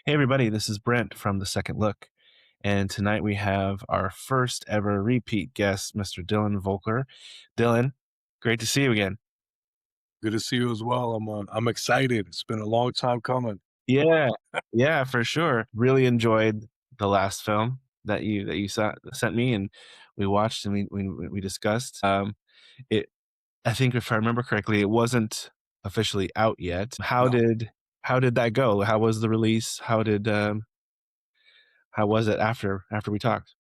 Hey, everybody, this is Brent from The Second Look. And tonight we have our first ever repeat guest, Mr. Dylan Volker. Dylan, great to see you again. Good to see you as well. I'm excited. It's been a long time coming. Yeah, yeah, for sure. Really enjoyed the last film that you sent me, and we watched and we discussed. It I think if I remember correctly, it wasn't officially out yet. No, How did that go? How was the release? How was it after we talked?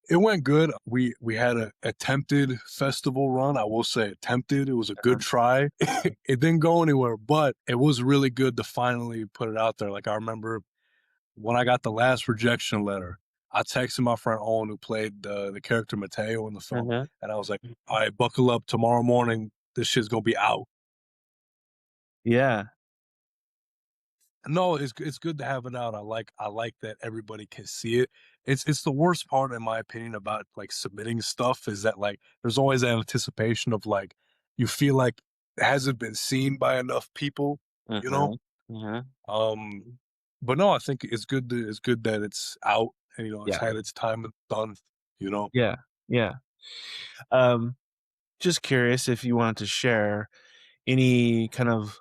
it went good. We had a attempted festival run. I will say attempted. It was a good try. It didn't go anywhere, but it was really good to finally put it out there. Like I remember when I got the last rejection letter, I texted my friend Owen who played the character Mateo in the film, Uh-huh. and I was like, "All right, buckle up. Tomorrow morning, this shit's gonna be out." Yeah, No, it's good to have it out. I like that everybody can see it. It's the worst part in my opinion about like submitting stuff is that like there's always that anticipation of like you feel like it hasn't been seen by enough people, you know? uh-huh, uh-huh. Um but no, I think it's good that it's out and it's Yeah, had its time and done, you know? yeah, yeah. Um, just curious if you wanted to share any kind of,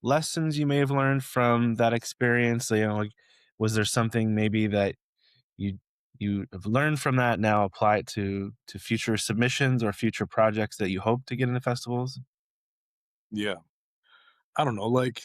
lessons you may have learned from that experience, like, was there something maybe that you you have learned from that, now apply it to future submissions or future projects that you hope to get into festivals? Yeah. I don't know, like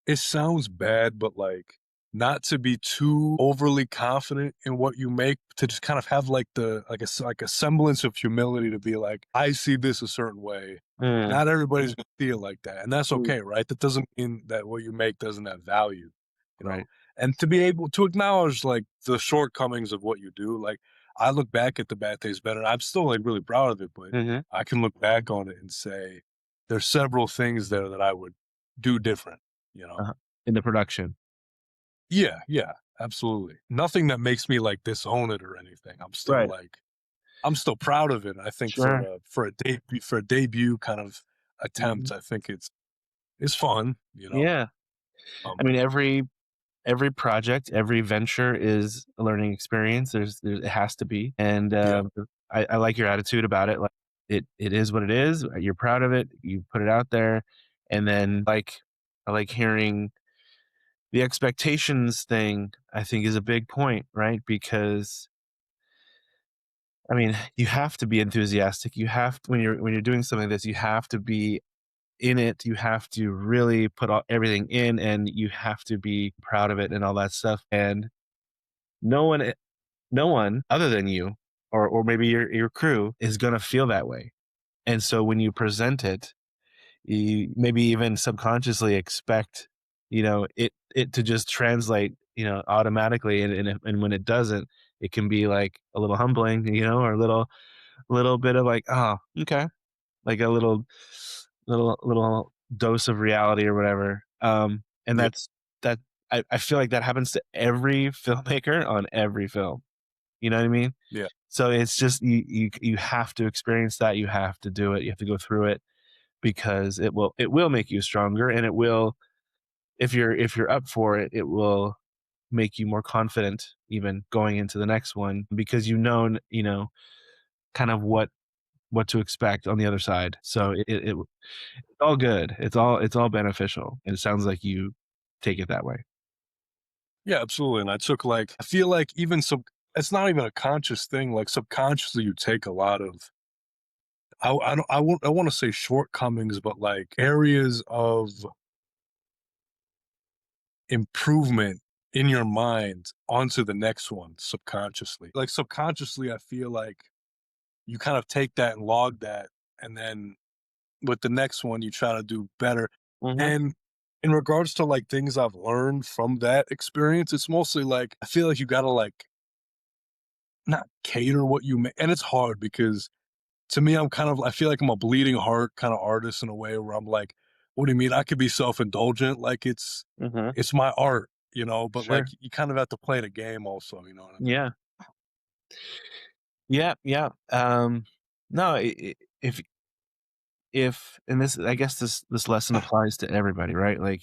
it sounds bad, but, like, not to be too overly confident in what you make, to just kind of have, like, like a semblance of humility to be like, "I see this a certain way." Mm, Not everybody's gonna see it like that, and that's mm, okay, right? That doesn't mean that what you make doesn't have value, you know? right. And to be able to acknowledge, like, the shortcomings of what you do, like, I look back at the Bad Taste Better, and I'm still, like, really proud of it, but Mhm, I can look back on it and say, there's several things there that I would do different, you know? uh-huh, in the production. Yeah, yeah, absolutely. Nothing that makes me, like, disown it or anything. Right. I'm still proud of it. I think Sure. for a debut kind of attempt, Mhm. I think it's fun, you know? Yeah. I Um, mean, every project, every venture is a learning experience. There it has to be, and, yeah, I like your attitude about it, like, it is what it is, you're proud of it, you put it out there, and then, I like hearing the expectations thing, I think is a big point, right? Because, I mean, you have to be enthusiastic, you have to when you're doing something like this, you have to be in it, you have to really put all everything in, and you have to be proud of it and all that stuff, and no one no one other than you or maybe your crew is gonna feel that way. And so when you present it, you maybe even subconsciously expect, it to just translate, automatically, and when it doesn't, it can be, like, a little humbling, or a little bit of like, "Oh, okay." Like a little dose of reality or whatever. And yeah, that I feel like that happens to every filmmaker on every film. You know what I mean? yeah, So it's just you have to experience that, you have to do it, you have to go through it because it will make you stronger, and it will if you're up for it, it will make you more confident even going into the next one because kind of what to expect on the other side. So it's all good. It's all beneficial, and it sounds like you take it that way. yeah, absolutely, and I feel like even it's not even a conscious thing, like, subconsciously, you take a lot of I don't I wanna say shortcomings, but, like, areas of improvement in your mind onto the next one subconsciously. Like subconsciously, I feel like you kind of take that and log that, and then with the next one, you try to do better. Mhm, And in regards to like things I've learned from that experience, it's mostly like I feel like you gotta like not cater what you make, and it's hard because to me, I feel like I'm a bleeding heart kind of artist in a way where I'm like, what do you mean? I could be self indulgent, like mhm. it's my art, but like Sure. you kind of have to play the game also, you know what I mean? Yeah. Yeah, yeah. No, if and this I guess this lesson applies to everybody, right? Like,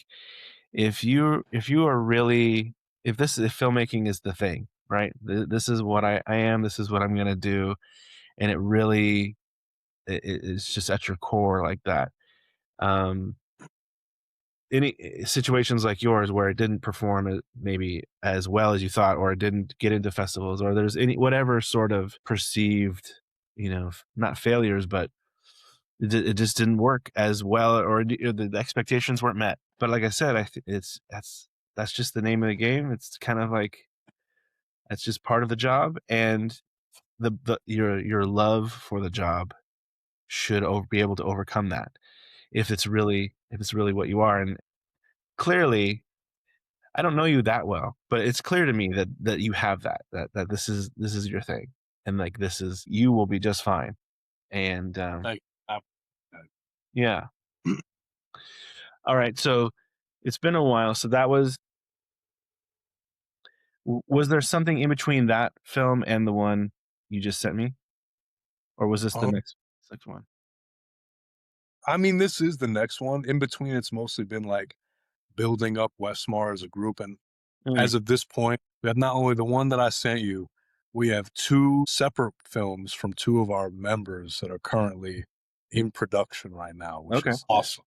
if you are really, if filmmaking is the thing, right? This is what I am. This is what I'm gonna do, and it really it's just at your core like that. Um, any situations like yours where it didn't perform maybe as well as you thought, or it didn't get into festivals, or there's any whatever sort of perceived, not failures, but it just didn't work as well, or the expectations weren't met. But like I said, I think that's just the name of the game. It's kind of like that's just part of the job, and your love for the job should be able to overcome that if it's really what you are. And clearly, I don't know you that well, but it's clear to me that you have that this is your thing, and like this is you will be just fine. And Like, I, yeah. All right, so it's been a while. So that was was there something in between that film and the one you just sent me, or was this the um, next one? I mean, this is the next one. In between, it's mostly been like building up Westmar as a group. And Mm, as of this point, we have not only the one that I sent you, we have two separate films from two of our members that are currently in production right now, which okay. is awesome.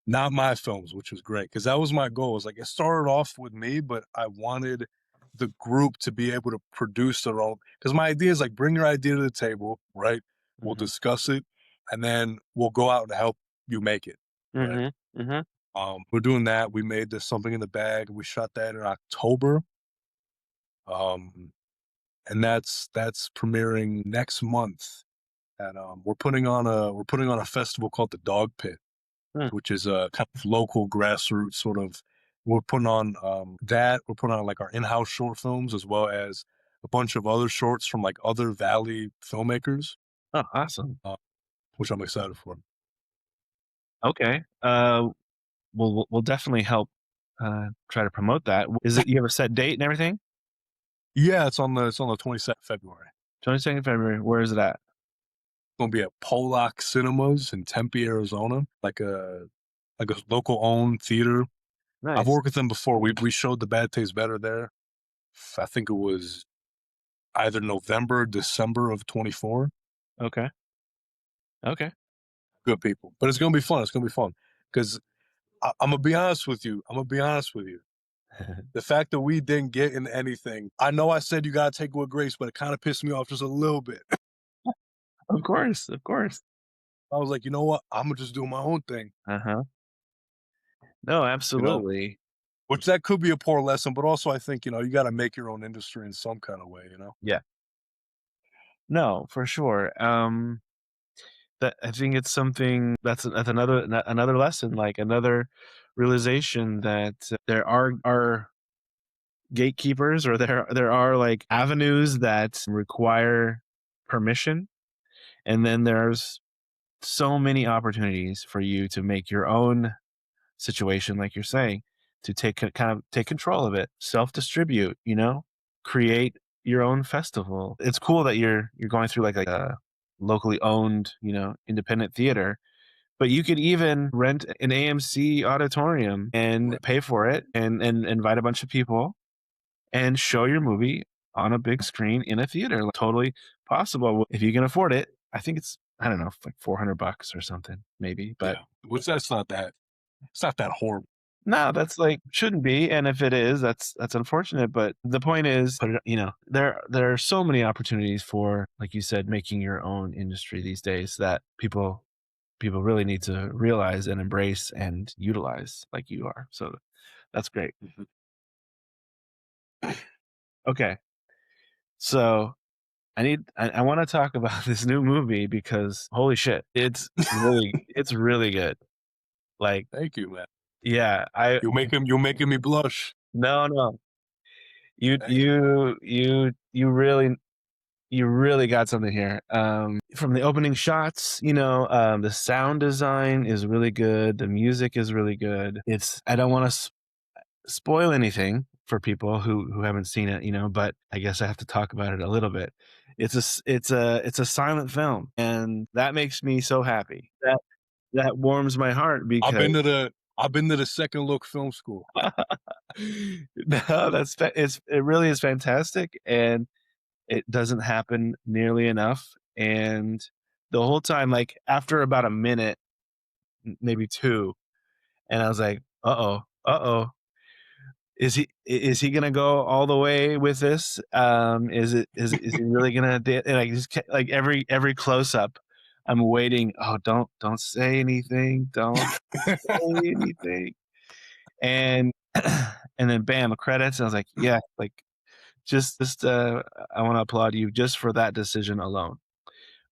Not my films, which was great because that was my goal. It was like it started off with me, but I wanted the group to be able to produce their own. Because my idea is like bring your idea to the table, right? We'll Mhm. discuss it, and then we'll go out and help you make it, right? Mhm. Mhm. We're doing that. We made this something in the bag. We shot that in October, um, and that's premiering next month. And we're putting on a festival called the Dog Pit, Mm. which is a kind of local grassroots sort of. We're putting on that. We're putting on like our in-house short films as well as a bunch of other shorts from like other Valley filmmakers, Oh, awesome. uh, which I'm excited for. Okay. We'll definitely help try to promote that. Is it you have a set date and everything? Yeah, it's on the 22nd February. 22nd February. Where is it at? It's gonna be at Pollock Cinemas in Tempe, Arizona, like a local owned theater. I've Nice. worked with them before. We showed The Bad Taste Better there. I think it was either November, December of 24. Okay. Okay. Good people. But it's gonna be fun. It's gonna be fun. Because I'm gonna be honest with you. I'm gonna be honest with you. The fact that we didn't get in anything, I know I said you gotta take it with grace, but it kind of pissed me off just a little bit. Of course. Of course. I was like, you know what? I'm gonna just do my own thing, Uh-huh. No, you know? absolutely. Which that could be a poor lesson, but also I think, you gotta make your own industry in some kind of way, you know? Yeah. No, for sure. That I think it's something that's another lesson, like another realization that there are gatekeepers, or there are like avenues that require permission, and then there's so many opportunities for you to make your own situation, like you're saying, to kind of take control of it, self-distribute, create your own festival. It's cool that you're going through like a locally owned, independent theater, but you could even rent an AMC auditorium and Right. pay for it, and invite a bunch of people and show your movie on a big screen in a theater. Like, totally possible if you can afford it. I think it's, I don't know, like $400 or something, maybe. But Yeah. Which it's not that horrible. no, that's like shouldn't be. And if it is, that's unfortunate. But the point is, there are so many opportunities for, like you said, making your own industry these days that people really need to realize and embrace and utilize, like you are. So that's great. Mhm. Okay, so I want to talk about this new movie because holy shit, it's really good. Like, Thank you, man. yeah, I You're making me blush. no, no. Thank you. You really got something here. From the opening shots, the sound design is really good. The music is really good. I don't want to spoil anything for people who haven't seen it, but I guess I have to talk about it a little bit. It's a silent film, and that makes me so happy. That warms my heart I've because been to the I've been to the Second Look Film School. No, it really is fantastic, and it doesn't happen nearly enough, and the whole time, like, after about a minute, maybe 2, and I was like, "Uh-oh, uh-oh. Is he gonna go all the way with this? Is he really gonna da" and I just kept like, every close-up, I'm waiting, "Oh, don't say anything, don't say anything." And and then bam, credits, and I was like, "Yeah," like, I wanna applaud you just for that decision alone.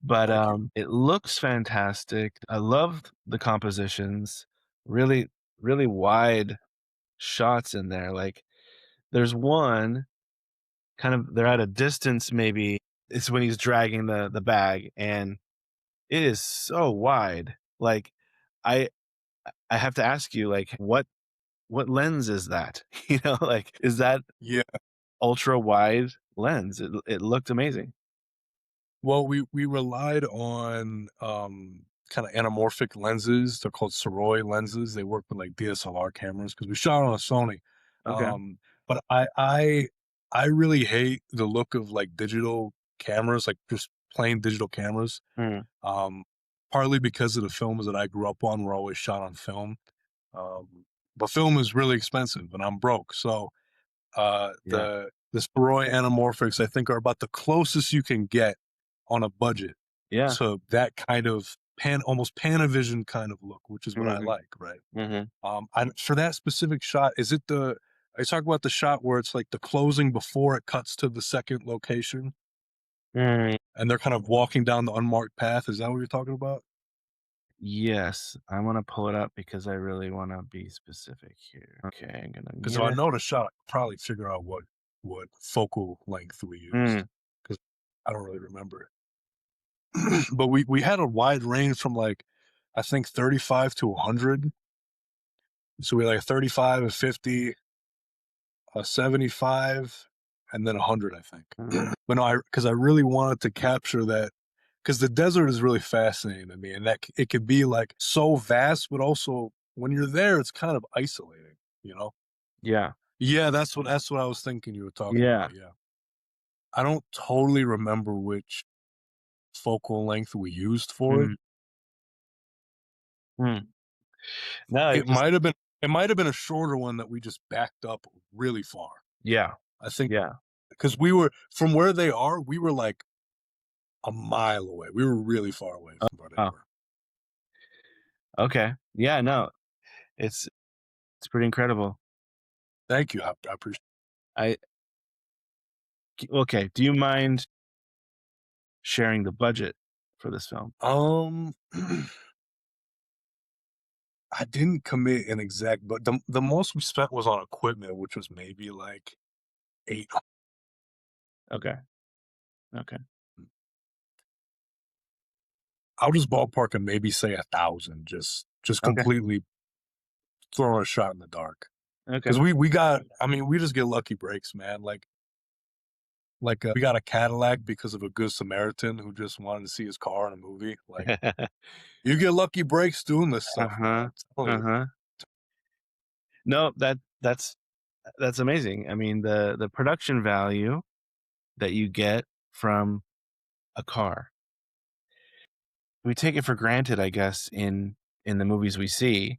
But, Thank you. it looks fantastic. I love the compositions, really, really wide shots in there, like, there's one kind of they're at a distance maybe, it's when he's dragging the bag, and it is so wide, like, I I have to ask you, like, what lens is that? You know, like, is that Yeah. ultra wide lens? It looked amazing. Well, we relied on, kinda anamorphic lenses. They're called Soroy lenses. They work with, like, DSLR cameras because we shot on a Sony. Okay. But I really hate the look of, like, digital cameras, like, just plain digital cameras, Mm, um, partly because of the films that I grew up on were always shot on film, but film is really expensive, and I'm broke, so yeah. the Soroy anamorphics, I think, are about the closest you can get on a budget Yeah. to that kind of almost Panavision kind of look, which is what I Mhm, like, right? mhm. For that specific shot, is it the I talk about the shot where it's like the closing before it cuts to the second location Mm, and they're kind of walking down the unmarked path. Is that what you're talking about? yes, I wanna pull it up because I really wanna be specific here. Okay, I'm gonna Because if I yeah. know the shot, I could probably figure out what focal length we used Mm, because I don't really remember it. But we had a wide range from, like, I think 35 to 100. So we had, like, a 35, a 50, a 75, and then 100, I think. mm, But no, because I really wanted to capture that because the desert is really fascinating to me, and that it could be, like, so vast, but also when you're there, it's kind of isolating, you know? yeah, Yeah, that's what I was thinking you were talking yeah, about, yeah. I don't totally remember which focal length we used for it. mm, mm. No, It might have been it might have been a shorter one that we just backed up really far. yeah, I think yeah. because we were from where they are, we were like a mile away. We were really far away from where they Oh, were. okay. Yeah, no, it's it's pretty incredible. Thank you. I appreciate. I okay, do you mind sharing the budget for this film? Um, I didn't commit an exact, but the most we spent was on equipment, which was maybe like 8. Okay, okay, I'll just ballpark and maybe say 1,000. Just okay, completely throwing a shot in the dark. okay. Because we got, I mean, we just get lucky breaks, man. We got a Cadillac because of a good Samaritan who just wanted to see his car in a movie. Like, you get lucky breaks doing this stuff, man. Uh-huh, I'm telling you. uh-huh. No, that's amazing. I mean, the production value that you get from a car, we take it for granted, I guess, in the movies we see,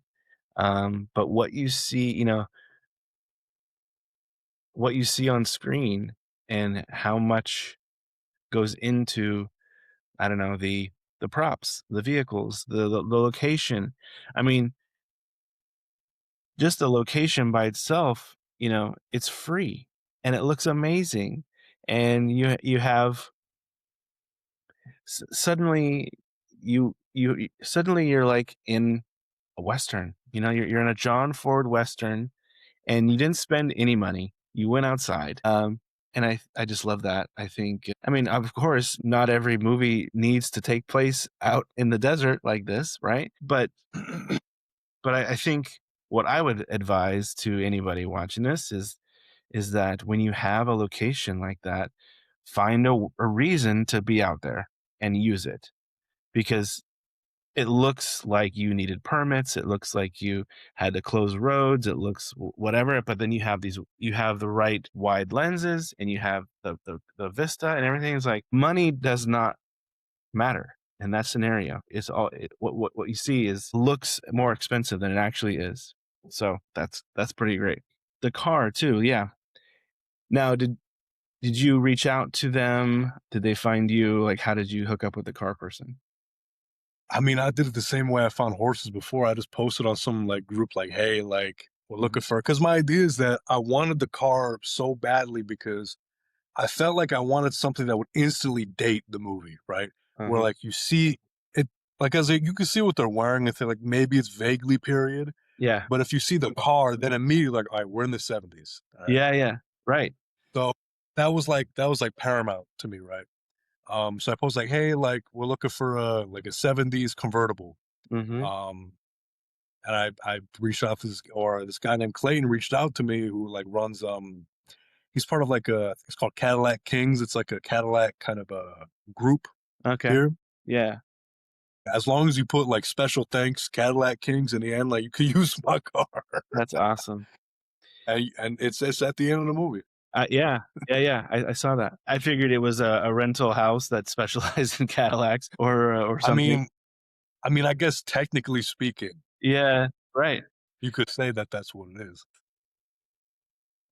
but what you see, you know, what you see on screen and how much goes into, I don't know, the props, the vehicles, the location. I mean, just the location by itself, you know, it's free and it looks amazing. And you have suddenly suddenly you're like in a western. You know, you're in a John Ford western, and you didn't spend any money. You went outside. And I just love that. I think I mean, of course, not every movie needs to take place out in the desert like this, right? But I think what I would advise to anybody watching this is that when you have a location like that, find a reason to be out there and use it because it looks like you needed permits, it looks like you had to close roads, it looks whatever, but then you have the right wide lenses and you have the vista and everything is like money does not matter in that scenario. It's all what you see is looks more expensive than it actually is. So that's pretty great. The car too, yeah. Now did you reach out to them? Did they find you? Like, how did you hook up with the car person? I mean, I did it the same way I found horses before. I just posted on some like group, like, "Hey, like, we're Mhm. looking for." Because my idea is that I wanted the car so badly because I felt like I wanted something that would instantly date the movie, right? Where Uh-huh. like you see it, like you can see what they're wearing and feel like maybe it's vaguely period, Yeah. but if you see the car, then immediately like, all right, we're in the 70s, all right. Yeah, yeah. Right. So that was like paramount to me, right? So I posed like, hey, like we're looking for a 70s convertible. Mhm. Um, and I reached out to this guy named Clayton reached out to me who like runs he's part of like it's called Cadillac Kings. It's like a Cadillac kind of a group Okay. here. Yeah. As long as you put like special thanks Cadillac Kings in the end, like you can use my car, That's awesome. and it's at the end of the movie. Yeah. Yeah, yeah. I saw that. I figured it was a rental house that specialized in Cadillacs or I something. mean, I mean, I guess technically speaking, Yeah. Right. you could say that that's what it is.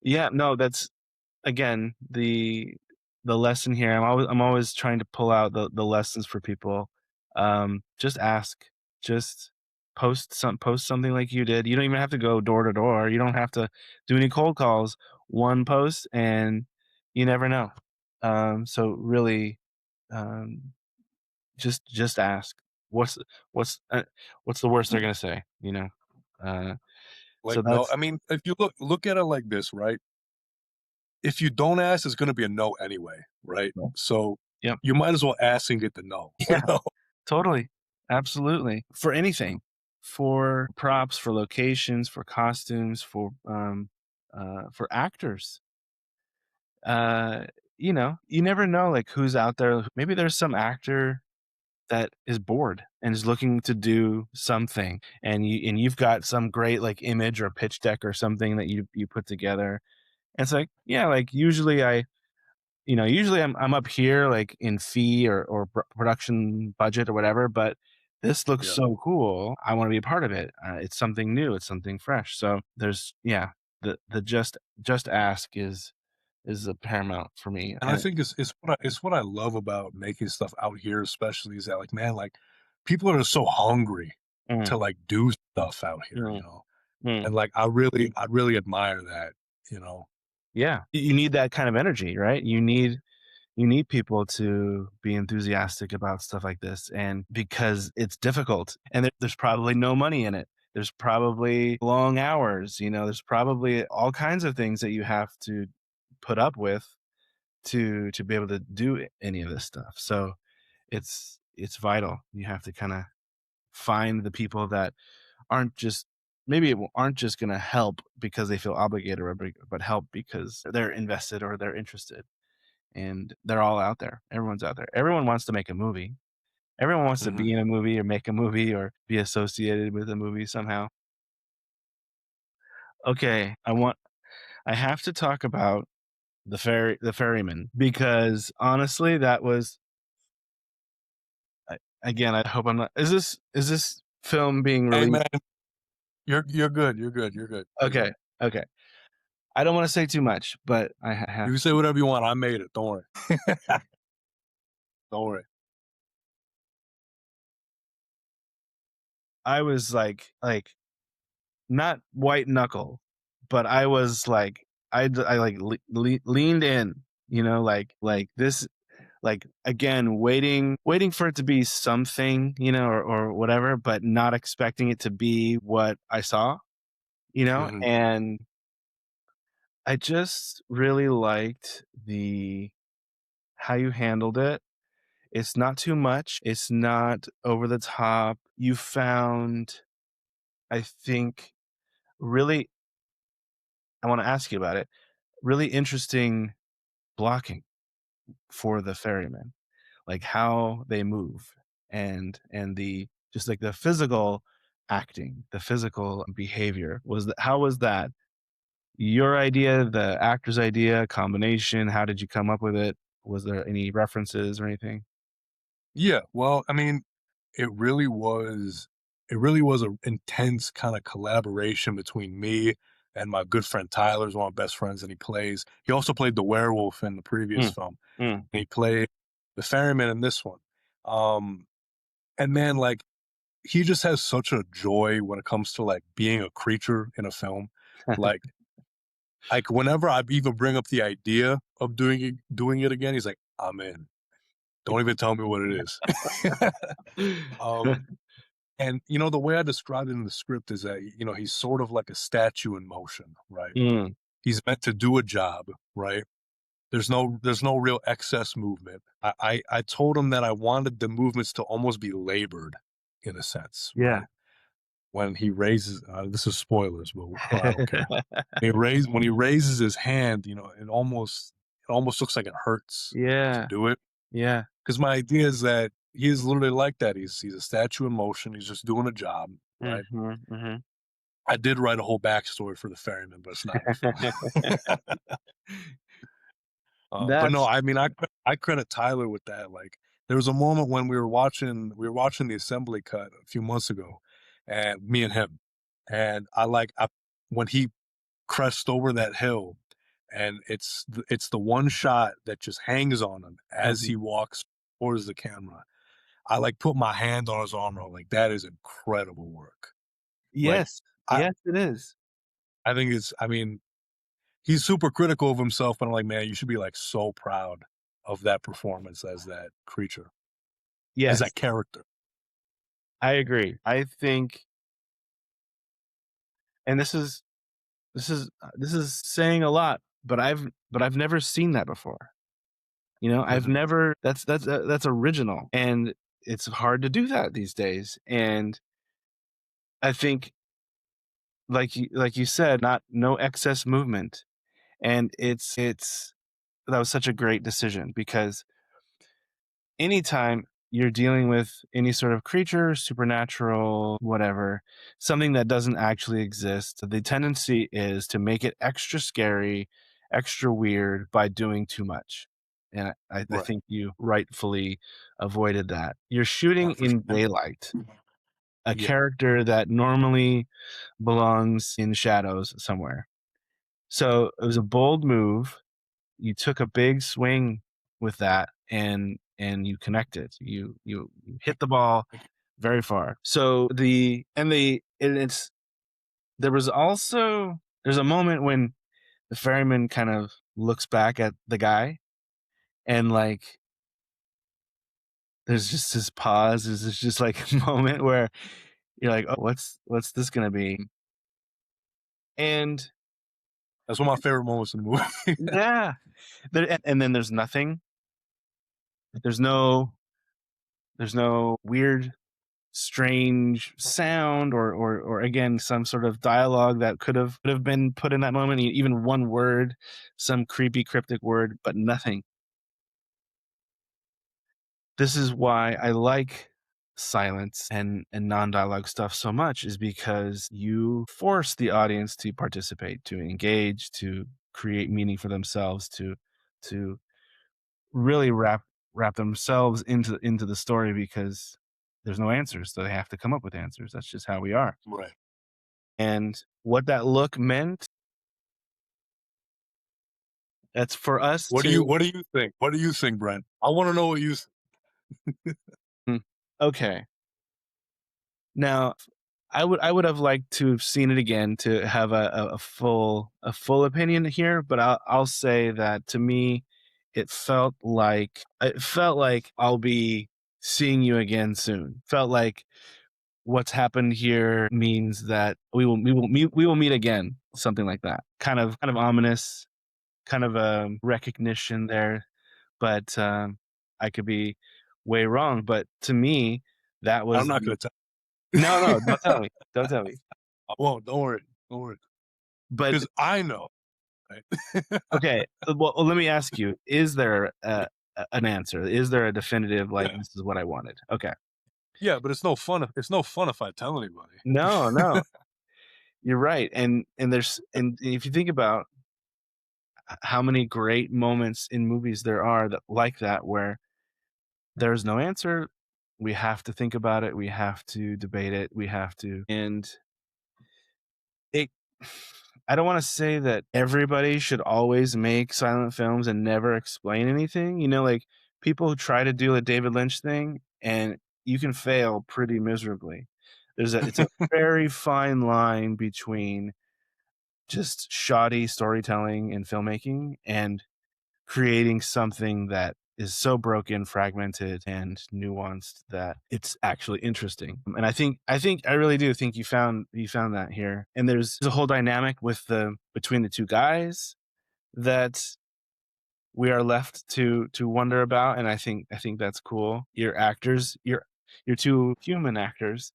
Yeah. No, that's again, the lesson here, I'm always trying to pull out the lessons for people. Just ask. Just post something like you did. You don't even have to go door to door. You don't have to do any cold calls. One post and you never know. So really, um, just ask. What's what's uh, what's the worst they're gonna say? You know. Uh, so Like no, that's I mean, if you look at it like this, right? If you don't ask, it's going to be a no anyway, right? So yep. you might as well ask and get the no. You Yeah. know? Totally. Absolutely. For anything. For props, for locations, for costumes, for actors. Uh, you never know, like, who's out there. Maybe there's some actor that is bored and is looking to do something, and you've got some great, like, image or pitch deck or something that you put together. And it's like, yeah, like, usually I'm up here like in fee or production budget or whatever, but this looks Yeah. so cool. I want to be a part of it. It's something new. It's something fresh. So there's yeah, the just ask is a paramount for me. And I think it's what I love about making stuff out here, especially is that like man, like people are so hungry Mm, to like do stuff out here, mm, you know. mm. And like I really admire that, you know. Yeah, you need that kind of energy, right? You need people to be enthusiastic about stuff like this, and because it's difficult, and there's probably no money in it. There's probably long hours, there's probably all kinds of things that you have to put up with to be able to do any of this stuff. So it's vital. You have to kind of find the people that aren't just aren't just going to help because they feel obligated, but help because they're invested or they're interested, and they're all out there. Everyone's out there. Everyone wants to make a movie. Everyone wants to Mhm. be in a movie or make a movie or be associated with a movie somehow. Okay, I have to talk about the ferryman because honestly, that was again. I hope I'm not. Is this film being Hey released? man, you're good. You're good. You're good. You're good. Okay, okay. I don't want to say too much, but I You have can say to. whatever you want. I made it. Don't worry. Don't worry. I was like not white knuckle, but I was like I like leaned in, like this, like again waiting for it to be something, or whatever, but not expecting it to be what I saw, Mhm. and I just really liked the how you handled it. It's not too much. It's not over the top. You found, I think, really, I want to ask you about it. Really interesting blocking for the ferryman, like how they move and the just like the physical acting, the physical behavior. How was that your idea, the actor's idea, combination? How did you come up with it? Was there any references or anything? Yeah, well, I mean, it really was an intense kind of collaboration between me and my good friend Tyler, is one of my best friends, and he also played the werewolf in the previous Mm, film. mm. And he played the ferryman in this one. Um, and man, like he just has such a joy when it comes to like being a creature in a film. Like whenever I even bring up the idea of doing it again, he's like, I'm in. Don't even tell me what it is. um, and the way I described it in the script is that he's sort of like a statue in motion, right? Mm, He's meant to do a job, right? There's no real excess movement. I told him that I wanted the movements to almost be labored in a sense, yeah. right? When he raises this is spoilers, but I don't care. When he raises his hand, it almost looks like it hurts to Yeah, do it. yeah. Because my idea is that he is literally like that. He's a statue in motion. He's just doing a job, right? Mhm, mhm. I did write a whole backstory for the ferryman, but it's not in the film. But no, That's I mean, I credit Tyler with that. Like, there was a moment when we were watching the assembly cut a few months ago, and me and him, and when he crest over that hill, and it's the one shot that just hangs on him as mhm. he walks towards the camera. I like put my hand on his arm. I'm like, that is incredible work. Like, Yes. I Yes, it is. I think I mean, he's super critical of himself, but I'm like, man, you should be like so proud of that performance as that creature, as Yes, that character. I agree. I think and this is saying a lot, but I've never seen that before. I've Mhm. never that's original, and it's hard to do that these days, and I think, like you said, not no excess movement, and it's that was such a great decision because anytime you're dealing with any sort of creature, supernatural, whatever, something that doesn't actually exist, the tendency is to make it extra scary, extra weird by doing too much. And I Right. think you rightfully avoided that. You're shooting For in sure. daylight, a Yeah. character that normally belongs in shadows somewhere. So it was a bold move. You took a big swing with that and you connected. You hit the ball very far. So and it's there was also there's a moment when the ferryman kind of looks back at the guy and like there's just this pause. There's this just like moment where you're like, oh, what's this gonna be? And That's one of my favorite moments in the movie. yeah, and then there's nothing. There's no there's no weird strange sound or again some sort of dialogue that could have been put in that moment, even one word, some creepy cryptic word, but nothing. This is why I like silence and non-dialogue stuff so much, is because you force the audience to participate, to engage, to create meaning for themselves, to really wrap themselves into the story because there's no answers, so they have to come up with answers. That's just how we are. Right. And what that look meant, that's for us What do you to What do you think? What do you think, Brent? I want to know what you. mm, okay. Now, I would have liked to have seen it again to have a full opinion here, but I'll say that to me, it felt like I'll be seeing you again soon. Felt like what's happened here means that we will meet again, something like that. Kind of ominous, kind of a recognition there, but I could be way wrong. But to me, that I'm was not going to no, no, tell. don't tell me, don't tell me. I won't. Don't worry. Don't worry. But Because I know. Right? okay, well, let me ask you: is there an answer? Is there a definitive like Yeah. this is what I wanted? Okay, Yeah, but it's no fun if I tell anybody. No, no, you're right, and there's and if you think about how many great moments in movies there are that like that, where there's no answer, we have to think about it, we have to debate it, we have to and it I don't wanna say that everybody should always make silent films and never explain anything, like, people who try to do a David Lynch thing, and you can fail pretty miserably. It's a very fine line between just shoddy storytelling and filmmaking and creating something that is so broken, fragmented, and nuanced that it's actually interesting. And I really do think you found that here. And there's a whole dynamic with the between the two guys that we are left to wonder about. And I think that's cool. Your two human actors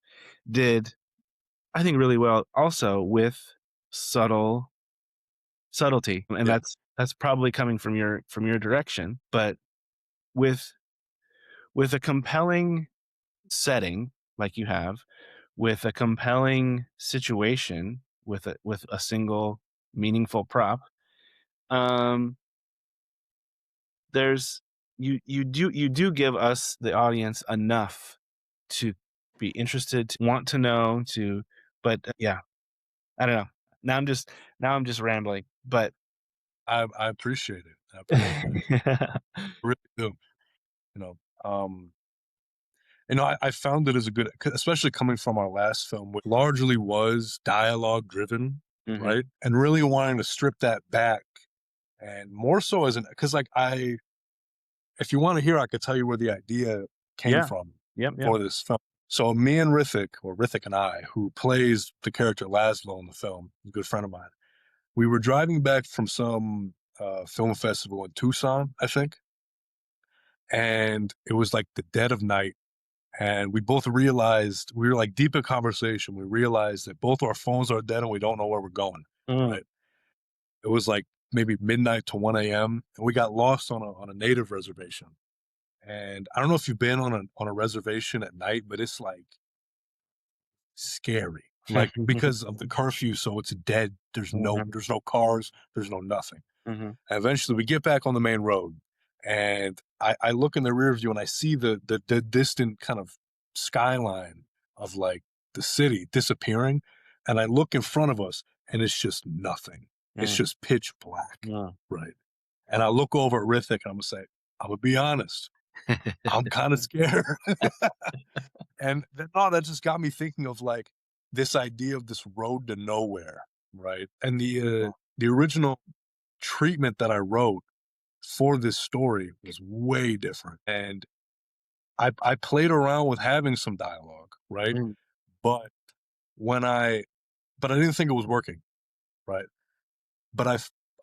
did I think really well also with subtle subtlety. And Yeah, that's probably coming from your direction. But with with a compelling setting like you have, with a compelling situation, with a single meaningful prop, um, there's you do give us the audience enough to be interested, to want to know, to but yeah, I don't know. Now I'm just now I'm just rambling, but I appreciate it. I appreciate it. I really do. You know, um, I found it as a good, especially coming from our last film, which largely was dialogue driven, Mhm. right? And really wanting to strip that back, and more so as an because like if you want to hear, I could tell you where the idea came Yeah. from Yep, yep. for this film. So me and Rithik, or Rithik and I, who plays the character Laszlo in the film, a good friend of mine, we were driving back from some film festival in Tucson, I think, and it was like the dead of night. And we both realized we were like deep in conversation. We realized that both our phones are dead and we don't know where we're going. Mm, Right? It was like maybe midnight to 1 a.m. and we got lost on a native reservation. And I don't know if you've been on a reservation at night, but it's like scary. Like because of the curfew, so it's dead. mhm, There's no cars, there's no nothing. mhm, And eventually we get back on the main road and I look in the rear view and I see the distant kind of skyline of like the city disappearing. And I look in front of us and it's just nothing. It's mm, just pitch black. mm. Right. And I look over at Rithik and I'm gonna say, I'm gonna be honest, I'm kind of scared. And that just got me thinking of like this idea of this road to nowhere. Right. And the original treatment that I wrote for this story was way different. And I played around with having some dialogue, right? Mm, But when I didn't think it was working, right? But I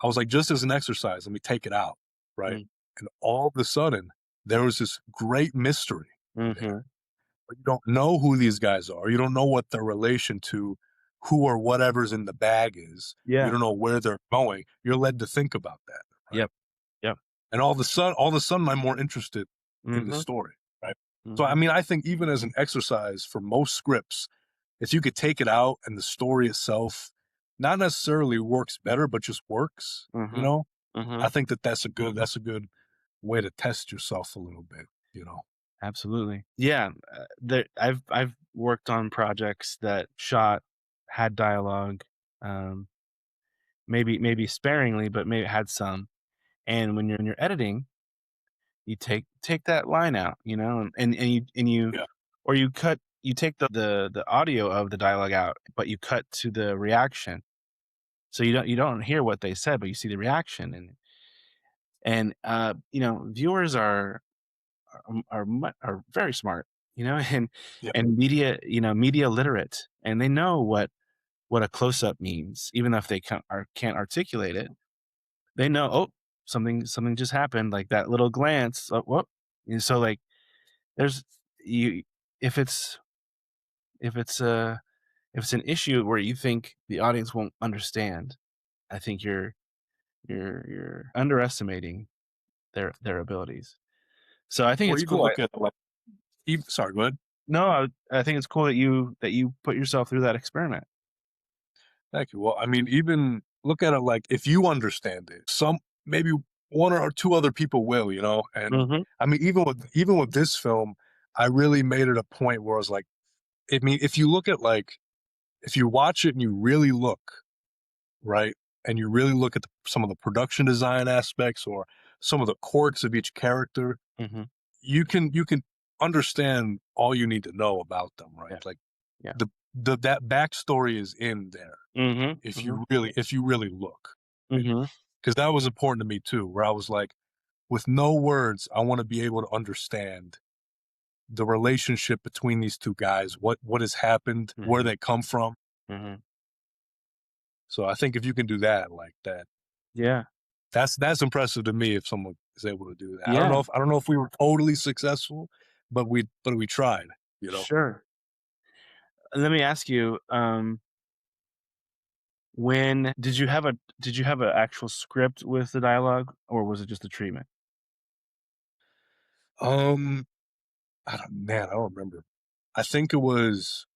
was like, just as an exercise, let me take it out, right? mm, And all of a sudden, there was this great mystery there. mhm. But you don't know who these guys are. You don't know what their relation to who or whatever's in the bag is. You Yeah. don't know where they're going. You're led to think about that, right? Yep, yep. And all of a sudden, I'm more interested in the Mhm, story, right? So, I mhm, mean, I think even as an exercise for most scripts, if you could take it out and the story itself not necessarily works better, but just works, mhm, I mhm. think that's a good way to test yourself a little bit. Absolutely. Yeah, I've worked on projects that had dialogue, um, maybe sparingly, but maybe it had some. And when you're editing, you take that line out, and you Yeah, or you take the audio of the dialogue out, but you cut to the reaction. So you don't hear what they said, but you see the reaction, and viewers are very smart, and yeah. media literate, and they know what a close up means, even if they can't articulate it. They know, oh, something just happened, like that little glance. Oh, whoop. And so like there's you if it's if it's a if it's an issue where you think the audience won't understand, I think you're underestimating their abilities. So I think Or it's even cool. look at like, sorry, go ahead. No, I think it's cool that you put yourself through that experiment. Thank you. Well, I mean, even look at it like if you understand it, some maybe one or two other people will, you know. And Mhm, I mean, even with this film, I really made it a point where I was like, I mean, if you look at like if you watch it and you really look right, and you really look at some of the production design aspects or some of the quirks of each character, mhm, you can understand all you need to know about them, right? yeah, Like yeah. the that backstory is in there Mhm, mhm, if you really look, right? mhm, Because that was important to me too, where I was like, with no words, I want to be able to understand the relationship between these two guys, what has happened, where mhm, they come from. mhm. So I think if you can do that like that, Yeah, that's impressive to me if someone is able to do that. yeah, I don't know if we were totally successful, but we tried, you know. sure. Let me ask you, when did you have an actual script with the dialogue, or was it just a treatment? Um I don't remember. I think it was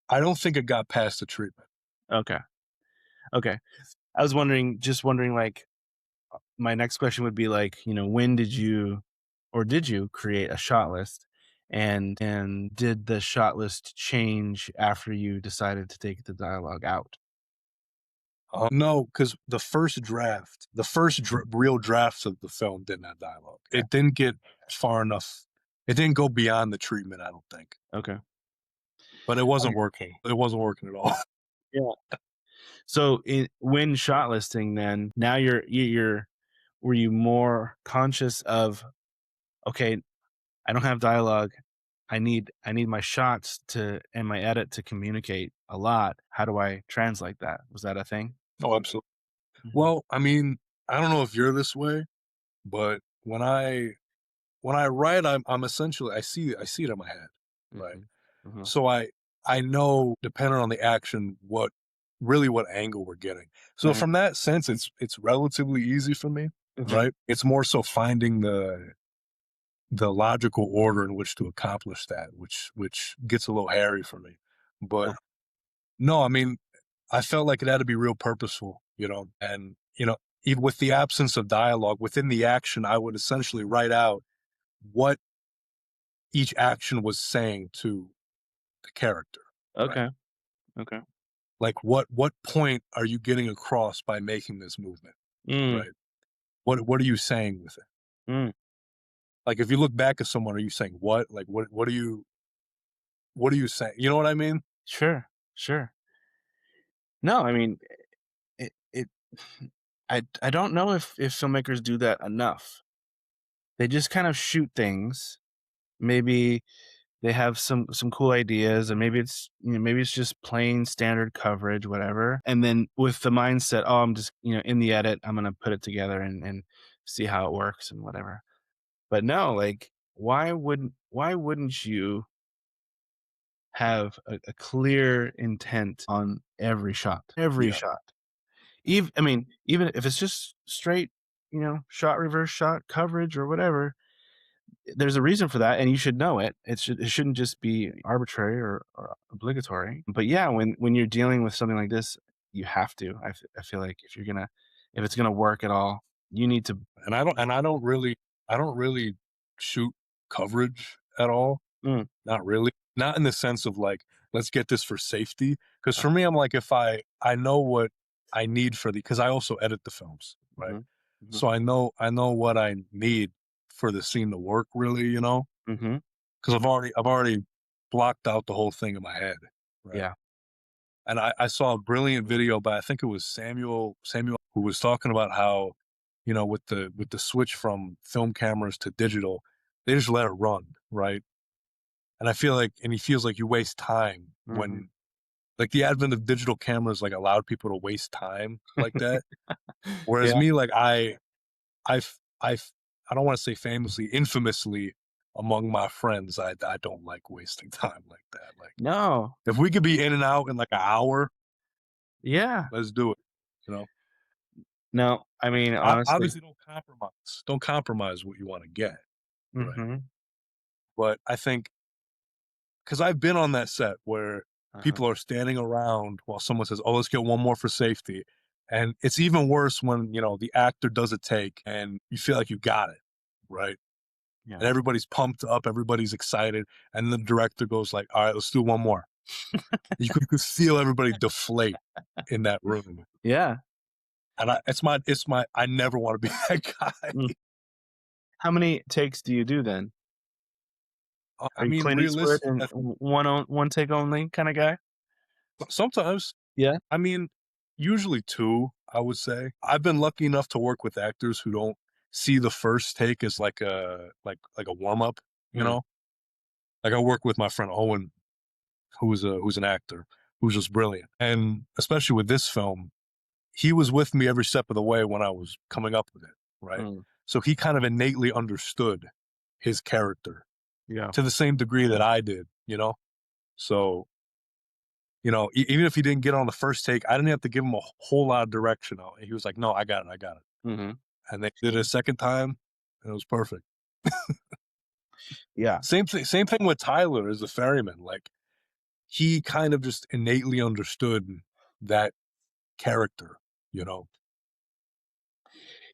I don't think it got past the treatment. Okay, okay. I was wondering just wondering, like, my next question would be, like, when did you or did you create a shot list? And did the shot list change after you decided to take the dialogue out? No, because the first real drafts of the film didn't have dialogue. Okay, It didn't get far enough. It didn't go beyond the treatment, I don't think. okay. But it Okay. wasn't working. It wasn't working at all. Yeah. So, when shot listing then, now you're were you more conscious of, "Okay, I don't have dialogue. I need my shots to and my edit to communicate a lot. How do I translate that?" Was that a thing? Oh, absolutely. Mhm, Well, I mean, I don't know if you're this way, but when I write, I'm essentially I see it in my head, right? mhm, mhm, So I know depending on the action what angle we're getting. So mhm, from that sense, it's relatively easy for me, mhm. right? It's more so finding the logical order in which to accomplish that, which gets a little hairy for me. But Yeah, no, I mean, I felt like it had to be real purposeful, you know, and even with the absence of dialogue within the action, I would essentially write out what each action was saying to the character, right? okay, okay. Like what point are you getting across by making this movement, Mm, right? What are you saying with it? mm, Like if you look back at someone, are you saying what? Like what are you saying? You know what I mean? sure, sure. No, I mean, it I don't know if filmmakers do that enough. They just kind of shoot things. Maybe they have some cool ideas, and maybe it's just plain standard coverage, whatever. And then with the mindset, oh, I'm just in the edit, I'm gonna put it together and see how it works and whatever. But no, like, why wouldn't you have a clear intent on every shot? Every Yeah. shot. I mean, even if it's just straight, shot, reverse shot, coverage, or whatever, there's a reason for that, and you should know it. It shouldn't just be arbitrary or obligatory. But yeah, when you're dealing with something like this, you have to. I feel like if it's gonna work at all, you need to. And I don't really shoot coverage at all. Mm, Not really. Not in the sense of like, let's get this for safety. Because for okay. me, I'm like, if I know what I need for the because I also edit the films, right? Mhm. Mhm. So I know what I need for the scene to work really, you know? Mhm. Because I've already blocked out the whole thing in my head, right? Yeah. And I saw a brilliant video by I think it was Samuel who was talking about how, with the switch from film cameras to digital, they just let it run, right? And I feel like and he feels like you waste time Mhm. when like the advent of digital cameras like allowed people to waste time like that. Whereas Yeah. me, like I've I don't want to say famously, infamously among my friends, I don't like wasting time like that. Like No. if we could be in and out in like an hour, Yeah. let's do it. You know, No, I mean, honestly. obviously don't compromise. Don't compromise what you want to get, right? Mhm. But I think because I've been on that set where Uh-huh. people are standing around while someone says, "Oh, let's get one more for safety," and it's even worse when the actor does a take and you feel like you got it right, Yeah. and everybody's pumped up, everybody's excited, and the director goes like, "All right, let's do one more." You could feel everybody deflate in that room, Yeah. and it's my I never want to be that guy. Mm. How many takes do you do then? I Are you mean, Clint Eastwood realistic. and one take only kinda guy? Sometimes, Yeah? I mean, usually 2, I would say. I've been lucky enough to work with actors who don't see the first take as like a warm up, you Mm, know? Like I work with my friend Owen, who's an actor, who's just brilliant. And especially with this film, he was with me every step of the way when I was coming up with it, right? mm, So he kind of innately understood his character yeah. to the same degree that I did, you know? So, even if he didn't get on the first take, I didn't have to give him a whole lot of direction. He was like, "No, I got it, I got it." Mhm. And they did it a second time, and it was perfect. Yeah. Same thing with Tyler as the ferryman. Like he kind of just innately understood that character, you know.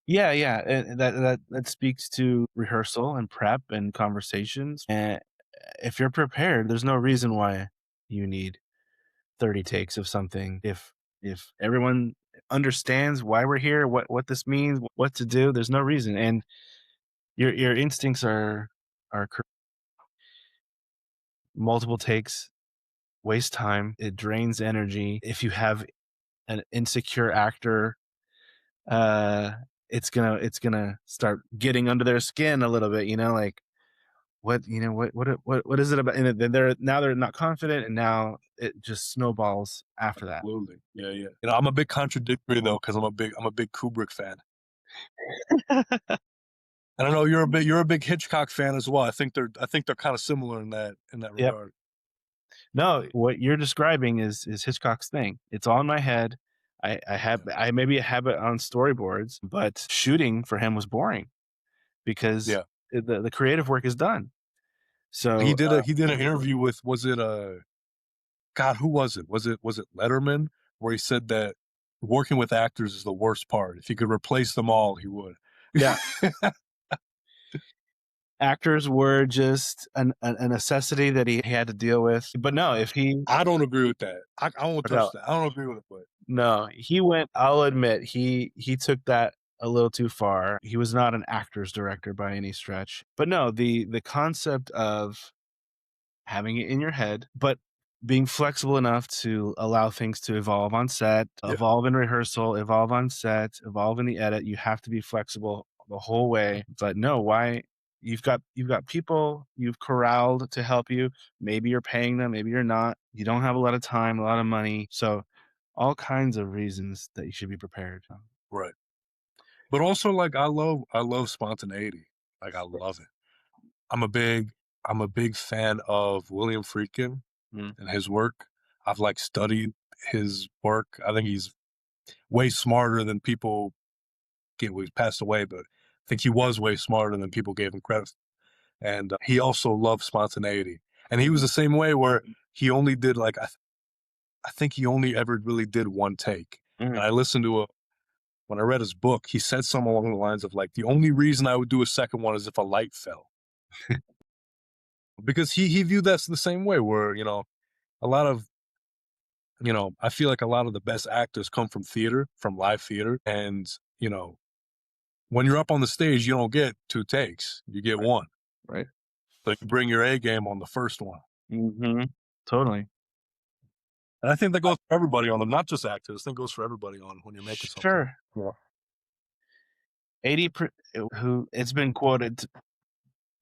Yeah, yeah, and that speaks to rehearsal and prep and conversations, and if you're prepared, there's no reason why you need 30 takes of something. If everyone understands why we're here, what this means, what to do, there's no reason, and your instincts are multiple takes waste time, it drains energy. If you have an insecure actor, uh, it's gonna start getting under their skin a little bit, like, what is it about, and then they're not confident, and now it just snowballs after that. Absolutely, yeah, yeah. I'm a bit contradictory though because I'm a big Kubrick fan, and I know you're a big Hitchcock fan as well. I think they're kind of similar in that Yep. regard. No, what you're describing is Hitchcock's thing. It's all in my head. Yeah, I maybe have it on storyboards, but shooting for him was boring because yeah. the creative work is done. He So, did a he did an interview with was it God, who was it? Was it Letterman where he said that working with actors is the worst part. If he could replace them all, he would. yeah, actors were just a necessity that he had to deal with. But no, if he I don't agree with that. I won't touch no, that. I don't agree with it, but no, he went, I'll admit, he took that a little too far. He was not an actor's director by any stretch. But no, the concept of having it in your head, but being flexible enough to allow things to evolve on set, yeah, evolve in rehearsal, evolve on set, evolve in the edit. You have to be flexible the whole way. But no, why you've got people you've corralled to help you. Maybe you're paying them, maybe you're not. You don't have a lot of time, a lot of money. So all kinds of reasons that you should be prepared. right. But also like I love spontaneity. Like I love it. I'm a big I'm a big fan of William Friedkin Mm, and his work. I've like studied his work. I think he's way smarter than people get. Well, he's passed away, but I think he was way smarter than people gave him credit. And he also loved spontaneity. And he was the same way where he only did like I think he only ever really did one take. mm, And I listened to when I read his book, he said something along the lines of like the only reason I would do a second one is if a light fell. Because he viewed that the same way where, a lot of I feel like a lot of the best actors come from theater, from live theater. And, when you're up on the stage, you don't get two takes. You get right, one. right. So you bring your A game on the first one. Hmm. Totally. And I think that goes for everybody on them, not just actors. I think it goes for everybody on when you're making something. Sure. Yeah. 80 who it's been quoted,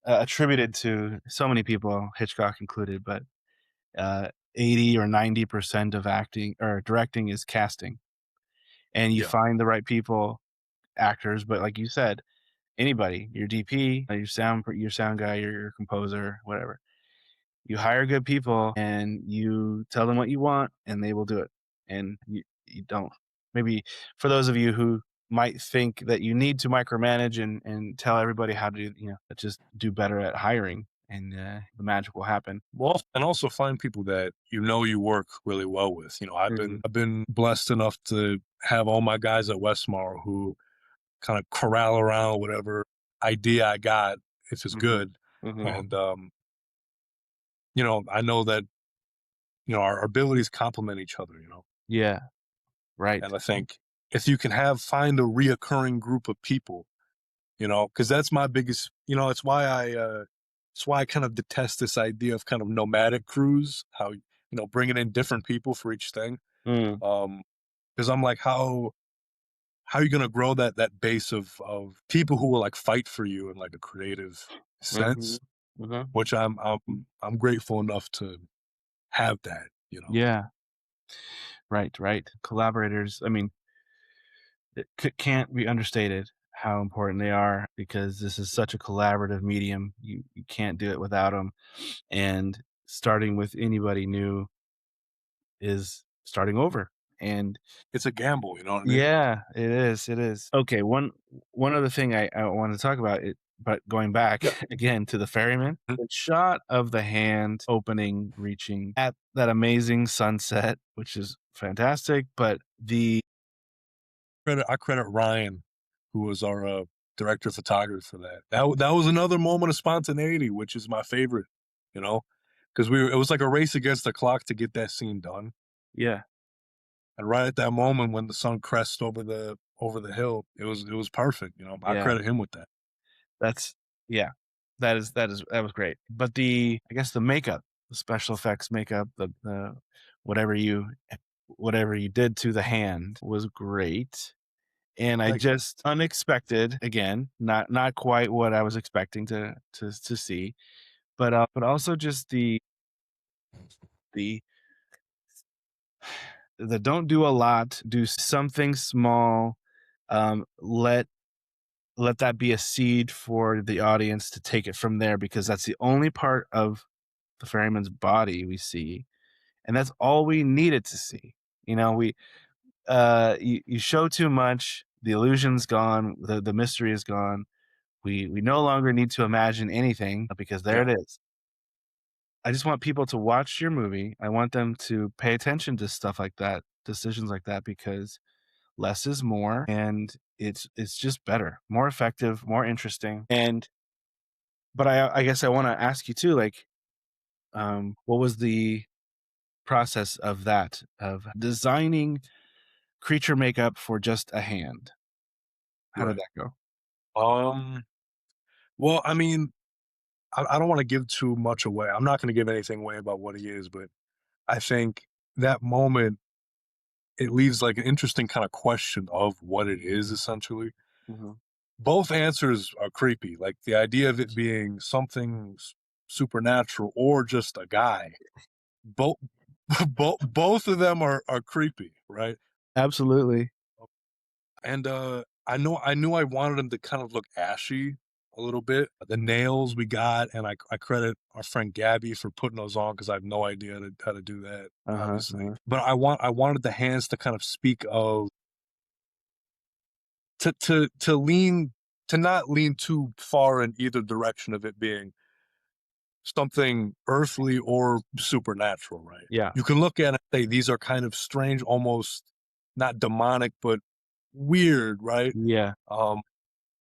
attributed to so many people, Hitchcock included, but 80 or 90% of acting or directing is casting. And you Yeah. find the right people, actors, but like you said, anybody, your DP, your sound guy, your composer, whatever. You hire good people and you tell them what you want and they will do it. And you don't. Maybe for those of you who might think that you need to micromanage and tell everybody how to do, just do better at hiring. and the magic will happen. Well, and also find people that you work really well with. Mhm. I've been blessed enough to have all my guys at Westmar who kind of corral around whatever idea I got if it's Mhm. good. Mhm. And I know that our abilities complement each other. Yeah. Right. And I think if you can find a reoccurring group of people, because that's my biggest. It's why I kind of detest this idea of kind of nomadic crews. How bringing in different people for each thing. Mm. Because I'm like, how are you gonna grow that base of people who will like fight for you in like a creative Mhm. sense, Mhm. which I'm grateful enough to have that. Yeah. Right. Right. Collaborators. I mean, it can't be understated how important they are because this is such a collaborative medium. You can't do it without them. And starting with anybody new is starting over. And It's a gamble, you know what I mean? yeah, it is. It is. Okay, one other thing I wanted to talk about it, but going back Yeah. again to the ferryman, Mhm. the shot of the hand opening, reaching at that amazing sunset, which is fantastic. But the I credit Ryan, who was our director of photography for that. That was another moment of spontaneity, which is my favorite, you know, because it was like a race against the clock to get that scene done. yeah, And right at that moment when the sun crests over the hill, it was perfect. I yeah, credit him with that. that's yeah, that was great. But I guess the makeup, the special effects makeup, the whatever you whatever you did to the hand was great. And I Thank you. just unexpected again, not quite what I was expecting to see, but also just the the don't do a lot, do something small, let that be a seed for the audience to take it from there because that's the only part of the ferryman's body we see, and that's all we needed to see. We you show too much, the illusion's gone, the mystery is gone. We no longer need to imagine anything because there Yeah. it is. I just want people to watch your movie. I want them to pay attention to stuff like that, decisions like that, because less is more, and it's just better, more effective, more interesting. But I guess I want to ask you too, like, what was the process of that of designing creature makeup for just a hand? How did Right. that go? Um. Well, I mean, I don't want to give too much away. I'm not going to give anything away about what he is, but I think that moment it leaves like an interesting kind of question of what it is essentially. Mhm. Both answers are creepy. Like the idea of it being something supernatural or just a guy. Both both of them are creepy, right? Absolutely. And I knew I wanted him to kind of look ashy a little bit. The nails we got, and I credit our friend Gabby for putting those on because I have no idea how to do that, Uh-huh, obviously. uh-huh. But I wanted the hands to kind of speak of to lean to not lean too far in either direction of it being something earthly or supernatural, right? Yeah. You can look at it and say these are kind of strange, almost not demonic, but weird, right? Yeah. Um,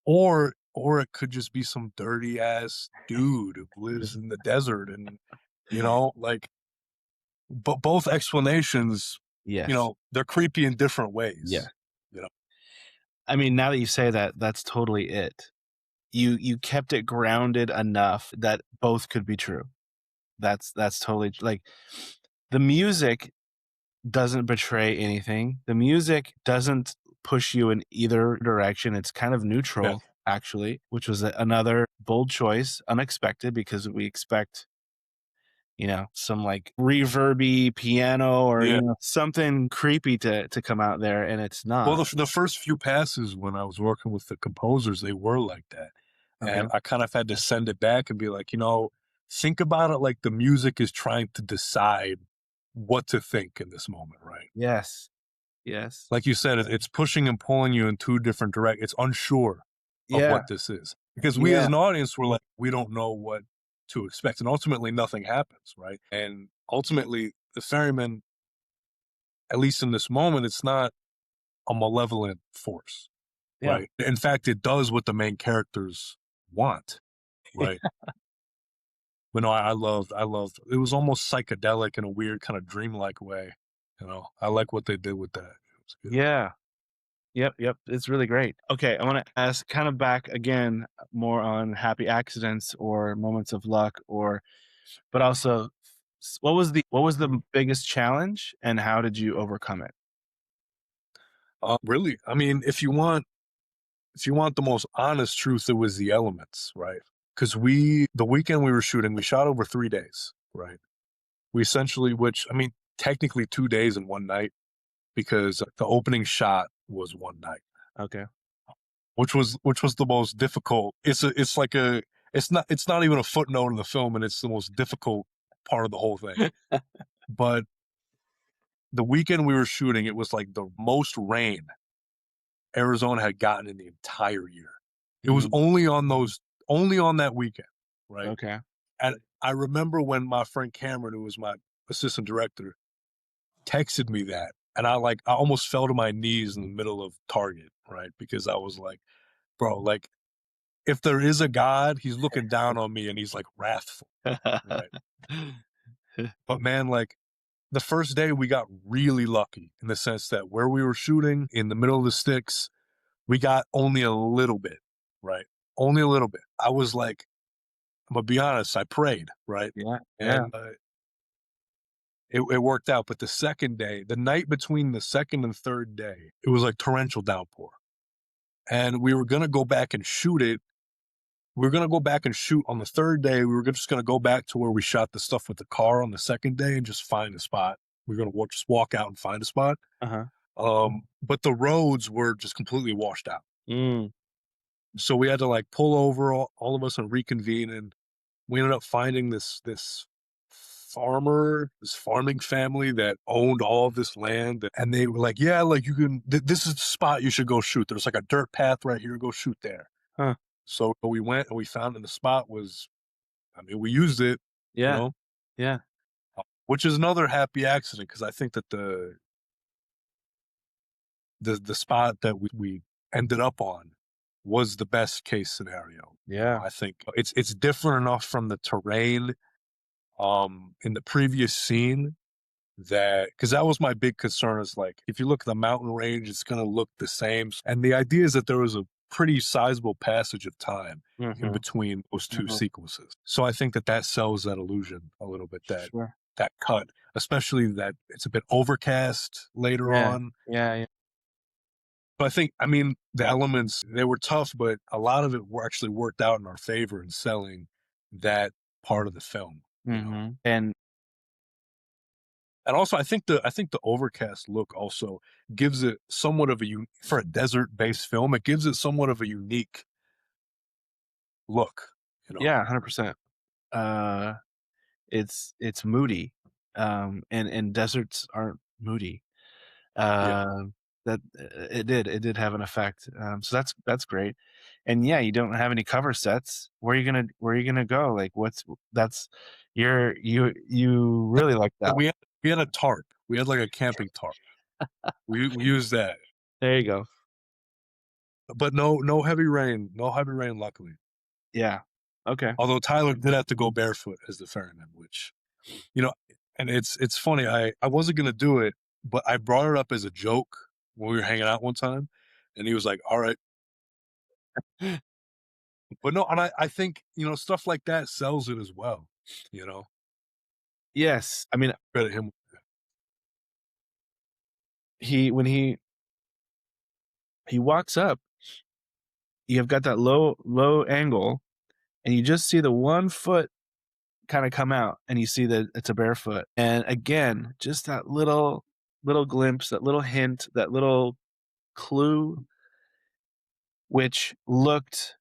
or it could just be some dirty ass dude who lives in the desert and like but both explanations, Yes. they're creepy in different Yeah. ways. You know. I mean, now that you say that, that's totally it. You kept it grounded enough that both could be true. That's totally like, the music doesn't betray anything. The music doesn't push you in either direction. It's kind of Yeah. neutral, actually, which was another bold choice, unexpected because we expect, some like reverby piano or, Yeah. something creepy to come out there, and it's Well, not. the first few passes when I was working with the composers, they were like that. And Okay. I kind of had to send it back and be like, think about it like the music is trying to decide what to think in this moment, right? Yes. Yes. Like you said, it's pushing and pulling you in two different directions. It's unsure of Yeah. what this is because we as Yeah. an audience were like, we don't know what. to expect. And ultimately, nothing happens, right? And ultimately, the ferryman, at least in this moment, it's not a malevolent force, Yeah. right? In fact, it does what the main characters want, right? But no, I loved. It was almost psychedelic in a weird kind of dreamlike way. I like what they did with that. It was good. Yeah. Yep, yep, it's really great. Okay, I wanna ask kind of back again, more on happy accidents or moments of luck but also what was the biggest challenge and how did you overcome it? Really, I mean, if you want the most honest truth, it was the elements, right? Because the weekend we were shooting, we shot over 3 days, right? We essentially, which I mean, technically 2 days and one night, because the opening shot was one night, Okay. which was the most difficult. It's not even a footnote in the film, and it's the most difficult part of the whole thing. But the weekend we were shooting, it was like the most rain Arizona had gotten in the entire year. It was Mhm. only on that weekend, right? Okay. And I remember when my friend Cameron, who was my assistant director, texted me that, and I almost fell to my knees in the middle of Target, right? Because I was like, bro, like if there is a God, he's looking down on me and he's like wrathful, right? But man, like the first day we got really lucky in the sense that where we were shooting in the middle of the sticks, we got only a little bit, right? Only a little bit. I was like, I'm gonna be honest, I prayed, right? Yeah, yeah, And it worked out. But the second day, the night between the second and third day, it was like torrential downpour. And we were gonna go back and shoot it. We were gonna go back and shoot on the third day. We were just gonna go back to where we shot the stuff with the car on the second day and just find a spot. We are gonna just walk out and find a spot. uh-huh. But the roads were just completely washed out. Mm, So we had to like pull over all of us and reconvene. And we ended up finding this farmer, this farming family that owned all of this land. And they were like, yeah, like this is the spot you should go shoot. There's like a dirt path right here. Go shoot there. huh. So we went and we found, and the spot was, I mean, we used it, you Yeah, know, yeah, which is another happy accident because I think that the spot that we ended up on was the best case scenario. yeah. I think it's different enough from the terrain in the previous scene that, because that was my big concern, is like if you look at the mountain range, it's going to look the same. And the idea is that there was a pretty sizable passage of time in Mhm, between those two mhm. sequences. So I think that sells that illusion a little bit, Sure. that cut, especially that it's a bit overcast later Yeah, on. yeah, yeah. But I think, I mean, the elements, they were tough, but a lot of it were actually worked out in our favor in selling that part of the film. Mhm, and And also, I think the overcast look also gives it somewhat of for a desert-based film, it gives it somewhat of a unique look, you know? yeah, 100%. Uh, it's moody, and deserts aren't moody. Yeah. Um, that it did have an effect, so that's great, and yeah, you don't have any cover sets. Where are you gonna go? Like, that's you really like that. We had a tarp. We had, like, a camping tarp. We used that. There you go. But no heavy rain, luckily. Yeah. Okay. Although Tyler did have to go barefoot as the ferryman, which, you know and it's funny, I wasn't gonna do it, but I brought it up as a joke when we were hanging out one time, and he was like, "Alright." But no, and I think, stuff like that sells it as well, you know? Yes. I mean, Credit him. when he walks up, you've got that low angle, and you just see the 1 foot kinda come out, and you see that it's a barefoot, and again, just that little glimpse, that little hint, that little clue, which looked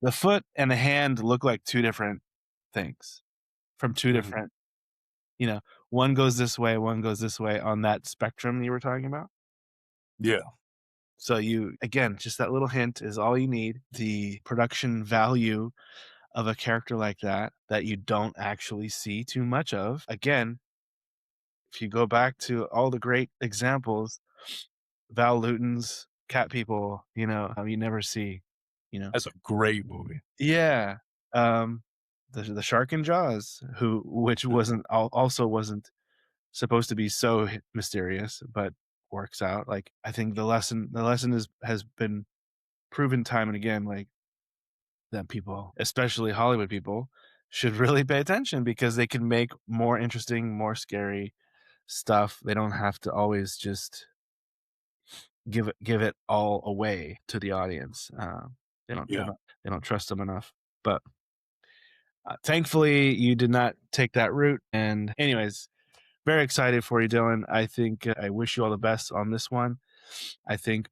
the foot and the hand look like 2 different things from 2 Mhm. different you know, one goes this way, one goes this way on that spectrum you were talking about. Yeah. So you again, just that little hint is all you need. The production value of a character like that that you don't actually see too much of. Again, if you go back to all the great examples, Val Lewton's Cat People, you never see, you know. That's a great movie. Yeah. Um, the shark in Jaws, which also wasn't supposed to be so mysterious, but works out. Like, I think the lesson has been proven time and again, like, that people, especially Hollywood people, should really pay attention because they can make more interesting, more scary stuff. They don't have to always just give it all away to the audience. They don't they Yeah. don't they don't trust them enough. But thankfully, you did not take that route. And anyways, very excited for you, Dylan. I think I wish you all the best on this one. I think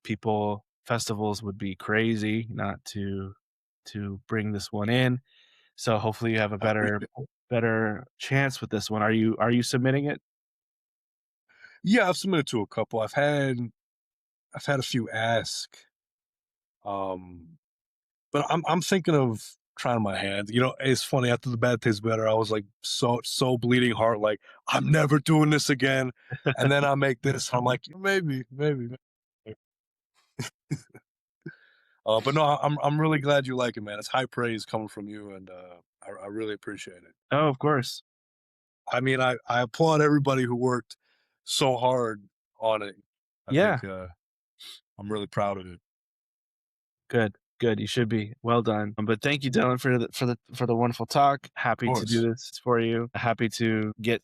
festivals would be crazy not to bring this one in. So hopefully you have a I better appreciate it. better chance with this one. Are you submitting it? Yeah, I've submitted to a couple. I've had a few ask. Um, but I'm thinking of trying my hand. It's funny, after The Bad Taste Better, I was like so bleeding heart, like, I'm never doing this again. And then I make this, I'm like, maybe. But no, I'm really glad you like it, man. It's high praise coming from you, and I really appreciate it. Oh, of course. I mean, I applaud everybody who worked so hard on it. I Yeah. think I'm really proud of it. Good, good. You should be. Well done. But thank you, Dylan, for the wonderful talk. Of Happy to do course. this for you. Happy to get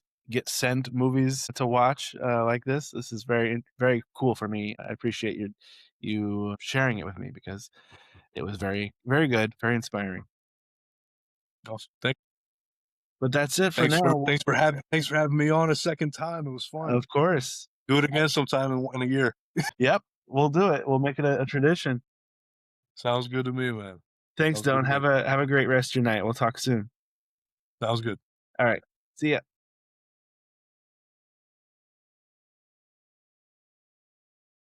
sent movies to watch like this. This is very cool for me. I appreciate you sharing it with me because it was very very good, very inspiring. Awesome. But that's it for Thanks for now. thanks for having me on a second time. It was fun. Of course. Do it again sometime in a year. Yep, we'll do it. We'll make it a tradition. Sounds good to me, man. Thanks, Sounds good Dylan. to me. Have a great rest of your night. We'll talk soon. Sounds good. All right. See ya.